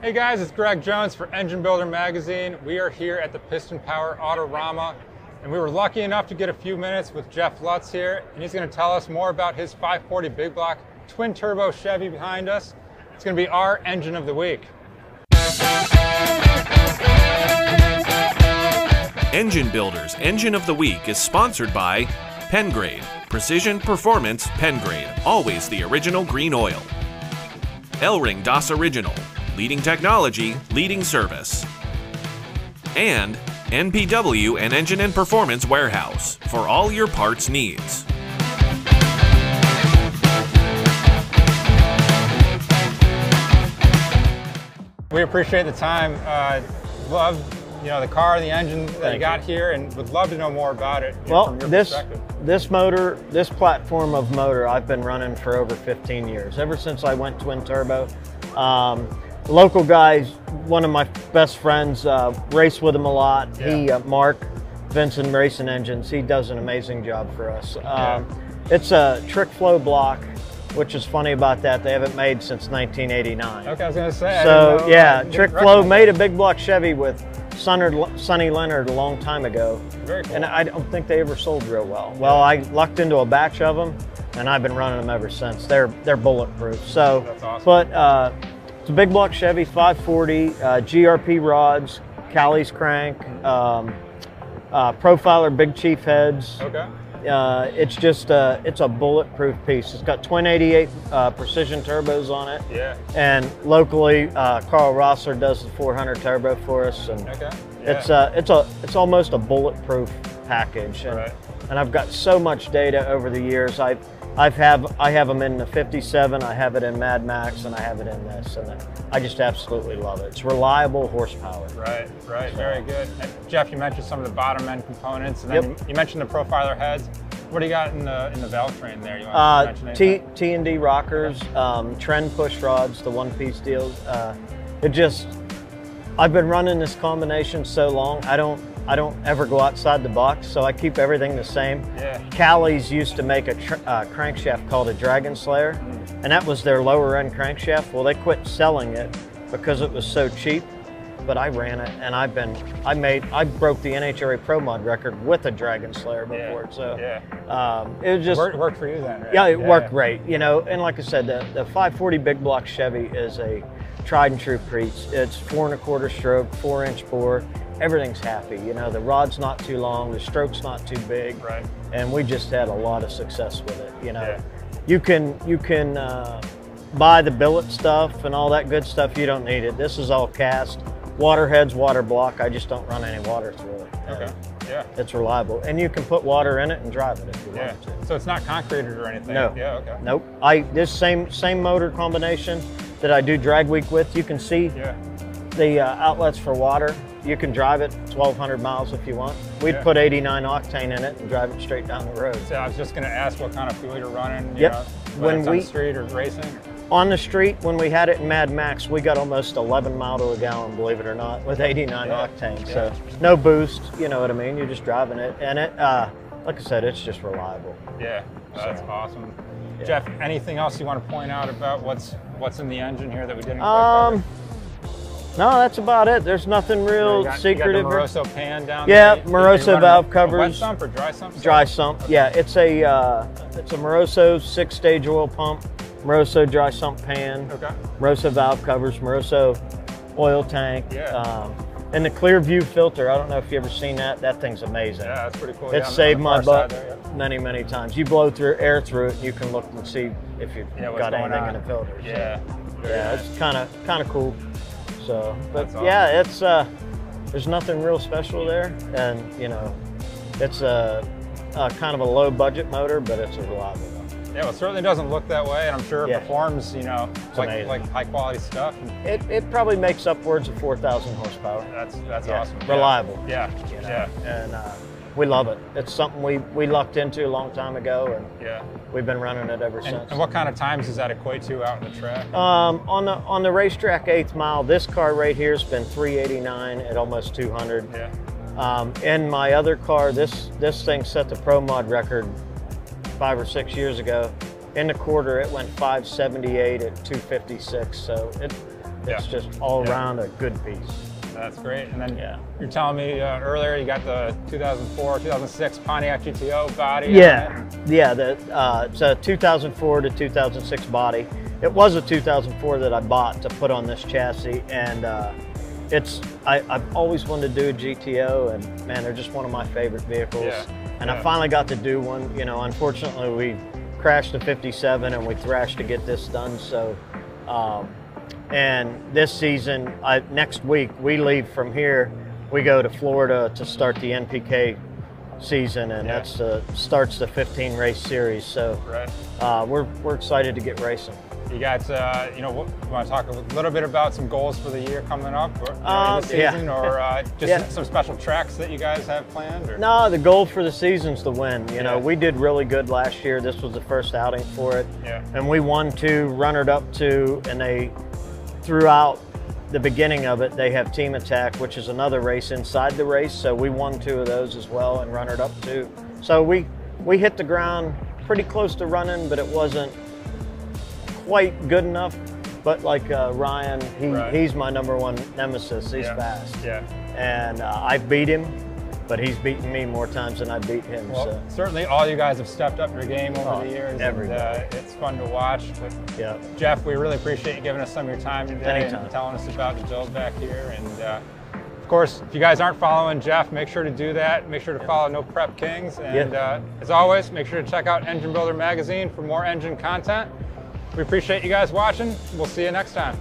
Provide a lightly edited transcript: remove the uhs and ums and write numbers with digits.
Hey guys, it's Greg Jones for Engine Builder Magazine. We are here at the Piston Power Autorama, and we were lucky enough to get a few minutes with Jeff Lutz here, and he's going to tell us more about his 540 big block twin turbo Chevy behind us. It's going to be our engine of the week. Engine Builder's Engine of the Week is sponsored by Pengrade, Precision Performance Pengrade, always the original green oil. L-Ring DOS Original, leading technology, leading service. And NPW and Engine and Performance Warehouse for all your parts needs. We appreciate the time. Love the car, the engine that you got here, and would love to know more about it. Well, from your this motor, this platform of motor, I've been running for over 15 years. Ever since I went twin turbo. Local guys, one of my best friends, race with him a lot. Yeah. Mark, Vinson Racing Engines, he does an amazing job for us. It's a trick flow block, which is funny about that. They haven't made since 1989. Okay, I was going to say. So yeah, Trick Flow made a big block Chevy with Sonny Leonard a long time ago. Very cool. And I don't think they ever sold real well. Well, I lucked into a batch of them, and I've been running them ever since. They're bulletproof. So, that's awesome. But it's a big block Chevy 540, GRP rods, Callie's crank, Profiler Big Chief heads. Okay. It's just it's a bulletproof piece. It's got twin 88 precision turbos on it. Yeah. And locally, Carl Rossler does the 400 turbo for us, and okay. Yeah. it's almost a bulletproof package. And, right. And I've got so much data over the years. I have them in the 57, I have it in Mad Max, and I have it in this, and I just absolutely love it. It's reliable horsepower. Right, so, very good. And Jeff, you mentioned some of the bottom end components, and then you mentioned the profiler heads. What do you got in the valve train there? You want to mention anything? T&D rockers, trend push rods, the one-piece deals. I've been running this combination so long, I don't ever go outside the box, so I keep everything the same. Yeah. Callie's used to make a crankshaft called a Dragon Slayer, and that was their lower end crankshaft. Well, they quit selling it because it was so cheap, but I ran it, and I broke the NHRA Pro Mod record with a Dragon Slayer before. So it was just worked for you then, right? Yeah, it worked great. And like I said, the 540 big block Chevy is a tried and true preach. It's 4 1/4 stroke, 4-inch bore. Everything's happy. The rod's not too long, the stroke's not too big, right? And we just had a lot of success with it. You can buy the billet stuff and all that good stuff. You don't need it. This is all cast, water heads, water block. I just don't run any water through it. Okay. Yeah. It's reliable, and you can put water in it and drive it if you want to. So it's not concreted or anything. No. Yeah. Okay. Nope. This same motor combination that I do drag week with. You can see the outlets for water. You can drive it 1,200 miles if you want. We'd put 89 octane in it and drive it straight down the road. So I was just going to ask what kind of fuel you're running. When it's on the street or racing. On the street, when we had it in Mad Max, we got almost 11 miles to a gallon, believe it or not, with 89 octane. So no boost, you know what I mean? You're just driving it, and it, like I said, it's just reliable. Yeah, that's awesome. Yeah. Jeff, anything else you want to point out about what's in the engine here that we didn't quite cover? No, that's about it. There's nothing real secretive. You got the Moroso pan down there. Yeah, Moroso valve covers. Wet sump or dry sump? Dry sump. Okay. Yeah, it's a Moroso 6-stage oil pump, Moroso dry sump pan, Moroso valve covers, Moroso oil tank, and the clear view filter. I don't know if you've ever seen that. That thing's amazing. Yeah, that's pretty cool. It's saved my butt many times. You blow through air through it, and you can look and see if you've got anything in the filter. Yeah. So, it's kind of cool. So, but awesome. It's there's nothing real special there, and it's a kind of a low budget motor, but it's a reliable one. Yeah, well, it certainly doesn't look that way, and I'm sure it performs, like high quality stuff. It probably makes upwards of 4,000 horsepower. That's awesome. Reliable. Yeah. And we love it. It's something we lucked into a long time ago, and we've been running it ever since. And what kind of times does that equate to out in the track? On the racetrack 8th mile, this car right here has been 389 at almost 200. Yeah. In my other car, this thing set the Pro Mod record 5 or 6 years ago. In the quarter, it went 578 at 256. So It's just all around a good piece. That's great. And then you're telling me earlier you got the 2004, 2006 Pontiac GTO body. It's a 2004 to 2006 body. It was a 2004 that I bought to put on this chassis, and I've always wanted to do a GTO, and man, they're just one of my favorite vehicles. And I finally got to do one. You know, unfortunately we crashed a 57 and we thrashed to get this done. So, and this season, next week we leave from here. We go to Florida to start the NPK season, and that's starts the 15 race series. So we're excited to get racing. You guys, you want to talk a little bit about some goals for the year coming up, or the season, or just some special tracks that you guys have planned? Or? No, the goal for the season's to win. You know, we did really good last year. This was the first outing for it, and we won 2, runner-up 2, and they throughout the beginning of it, they have Team Attack, which is another race inside the race. So we won 2 of those as well, and runner-up 2. So we hit the ground pretty close to running, but it wasn't quite good enough. But like Ryan, he's my #1 nemesis. He's fast. And I beat him, but he's beaten me more times than I beat him. Well, so certainly all you guys have stepped up your game over the years. And, it's fun to watch. But Jeff, we really appreciate you giving us some of your time today and telling us about the build back here. And of course, if you guys aren't following Jeff, make sure to do that. Make sure to follow No Prep Kings. And as always, make sure to check out Engine Builder Magazine for more engine content. We appreciate you guys watching. We'll see you next time.